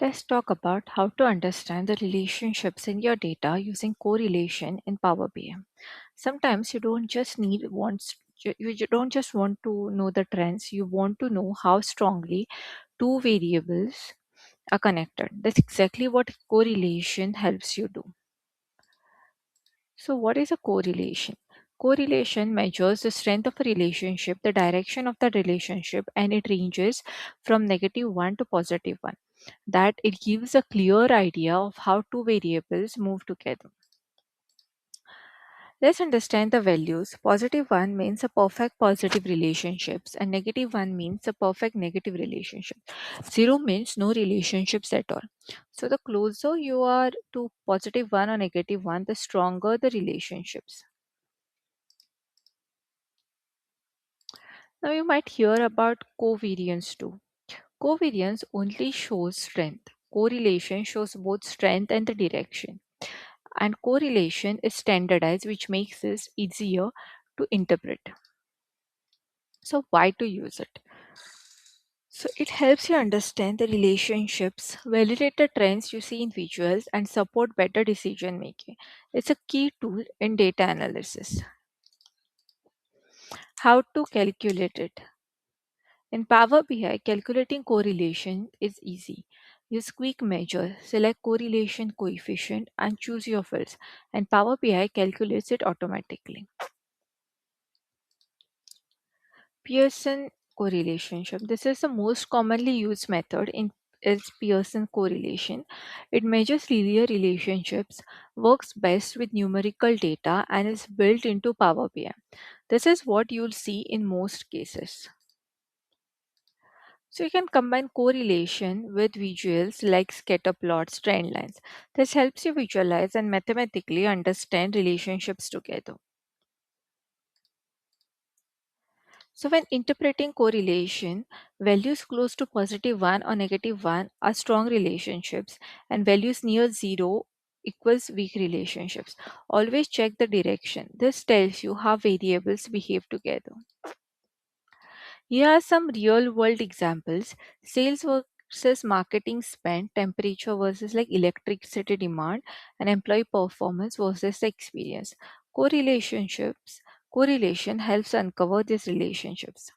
Let's talk about how to understand the relationships in your data using correlation in Power BI. Sometimes you don't just need wants you don't just want to know the trends, you want to know how strongly two variables are connected. That's exactly what correlation helps you do. So, what is a correlation? Correlation measures the strength of a relationship, the direction of the relationship, and it ranges from -1 to +1. That it gives a clear idea of how two variables move together. Let's understand the values. +1 means a perfect positive relationships, and -1 means a perfect negative relationship. 0 means no relationships at all. So, the closer you are to +1 or -1, the stronger the relationships. Now you might hear about covariance too. Covariance only shows strength. Correlation shows both strength and the direction. And correlation is standardized, which makes this easier to interpret. So why to use it? So it helps you understand the relationships, validate the trends you see in visuals, and support better decision making. It's a key tool in data analysis. How to calculate it? In Power BI, calculating correlation is easy. Use quick measure, select correlation coefficient and choose your fields, and Power BI calculates it automatically. Pearson correlation. This is the most commonly used method in is Pearson correlation. It measures linear relationships, works best with numerical data, and is built into Power BI. This is what you'll see in most cases. So you can combine correlation with visuals like scatter plots, trend lines. This helps you visualize and mathematically understand relationships together. So when interpreting correlation, values close to +1 or -1 are strong relationships and values near 0 equals weak relationships. Always check the direction. This tells you how variables behave together. Here are some real world examples. Sales versus marketing spend, temperature versus like electricity demand, and employee performance versus the experience. Correlationships Correlation helps uncover these relationships.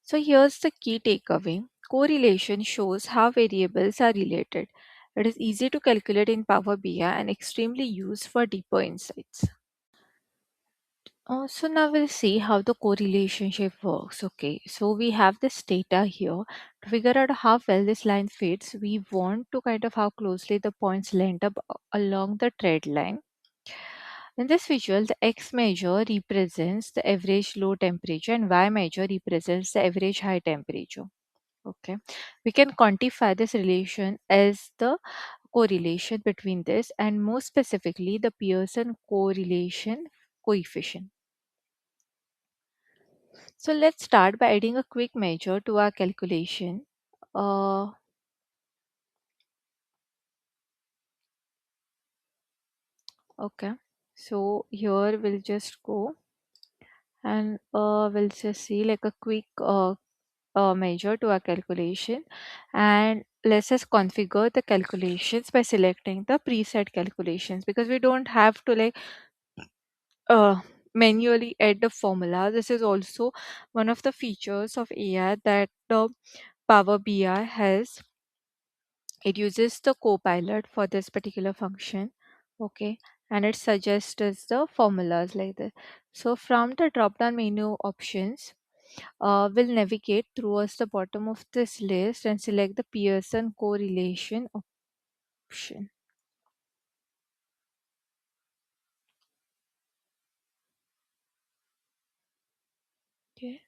So here's the key takeaway. Correlation shows how variables are related. It is easy to calculate in Power BI and extremely used for deeper insights. So now we'll see how the correlation works. Okay, so we have this data here. To figure out how well this line fits, we want to kind of how closely the points lined up along the trend line. In this visual, the X measure represents the average low temperature and Y measure represents the average high temperature. Okay, we can quantify this relation as the correlation between this and more specifically the Pearson correlation coefficient. So let's start by adding a quick measure to our calculation. Uh, okay, so here we'll just go and we'll just see like a quick measure to our calculation, and let's just configure the calculations by selecting the preset calculations because we don't have to like uh, manually add the formula. This is also one of the features of AI that the Power BI has. It uses the copilot for this particular function. Okay, and it suggests us the formulas like this. So from the drop down menu options, we'll navigate towards the bottom of this list and select the Pearson correlation option. Okay,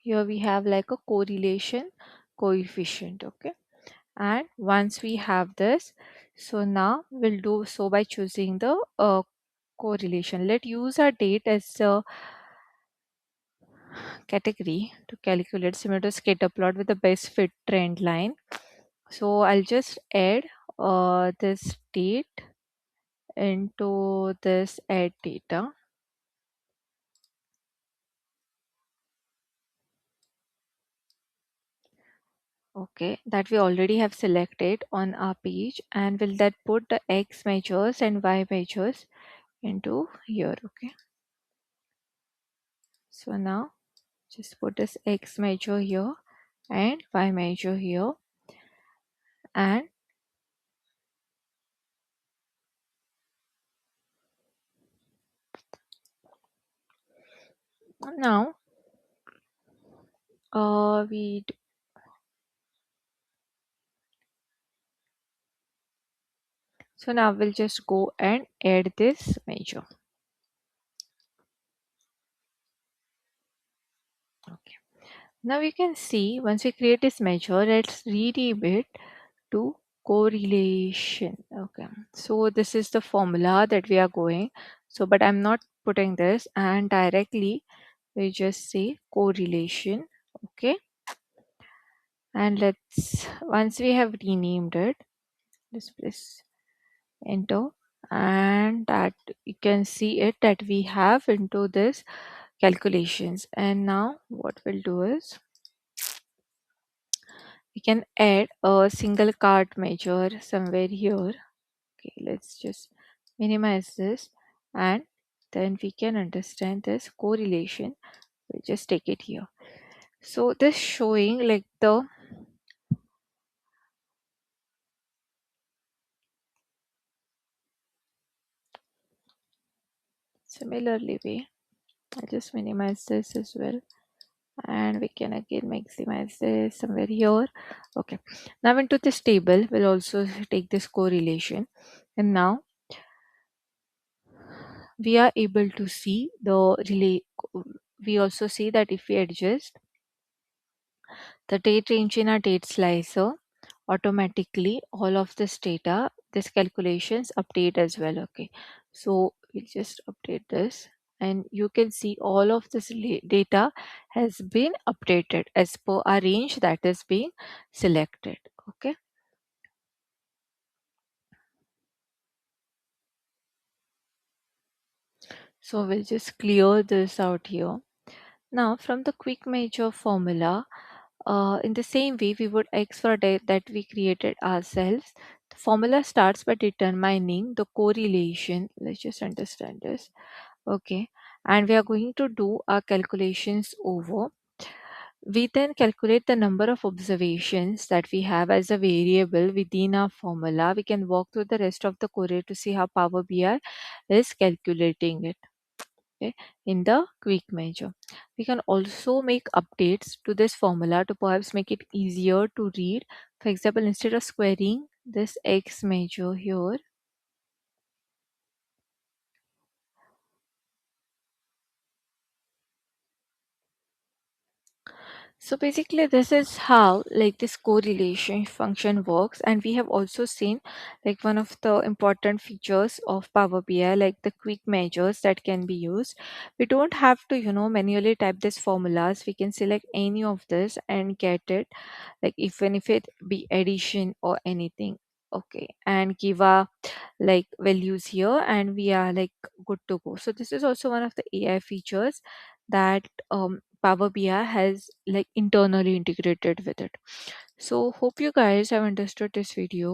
here we have like a correlation coefficient. Okay, and once we have this, so now we'll do so by choosing the correlation. Let's use our date as a category to calculate similar to scatter plot with the best fit trend line. So I'll just add this date into this add data. okay, that we already have selected on our page, and will that put the x measures and y measures into here. Okay, so now just put this x measure here and y measure here, and now we so now we'll just go and add this measure. Okay, now you can see once we create this measure, let's rename it to correlation. Okay, so this is the formula that we are going. So but I'm not putting this, and directly we just say correlation. Okay, and let's once we have renamed it, let's press enter, and that you can see it that we have into this calculations. And now what we'll do is we can add a single card measure somewhere here. Okay, let's just minimize this, and then we can understand this correlation. We'll just take it here. So this showing like the similarly way. I just minimize this as well, and we can again maximize this somewhere here. Okay, now into this table we'll also take this correlation, and now we are able to see the relay. We also see that if we adjust the date range in our date slicer, automatically all of this data, this calculations update as well. Okay, so we'll just update this, and you can see all of this data has been updated as per our range that is being selected. Okay, so we'll just clear this out here. Now from the quick measure formula, in the same way we would x for a date that we created ourselves. The formula starts by determining the correlation. Let's just understand this. Okay, and we are going to do our calculations over. We then calculate the number of observations that we have as a variable within our formula. We can walk through the rest of the query to see how Power BI is calculating it. Okay, in the quick measure, we can also make updates to this formula to perhaps make it easier to read. For example, instead of squaring this x measure here, so basically this is how like this correlation function works. And we have also seen like one of the important features of Power BI, like the quick measures that can be used. We don't have to manually type these formulas. We can select any of this and get it, like even if it be addition or anything. Okay, and give a like values here, and we are like good to go. So this is also one of the AI features that Power BI has like internally integrated with it. So hope you guys have understood this video.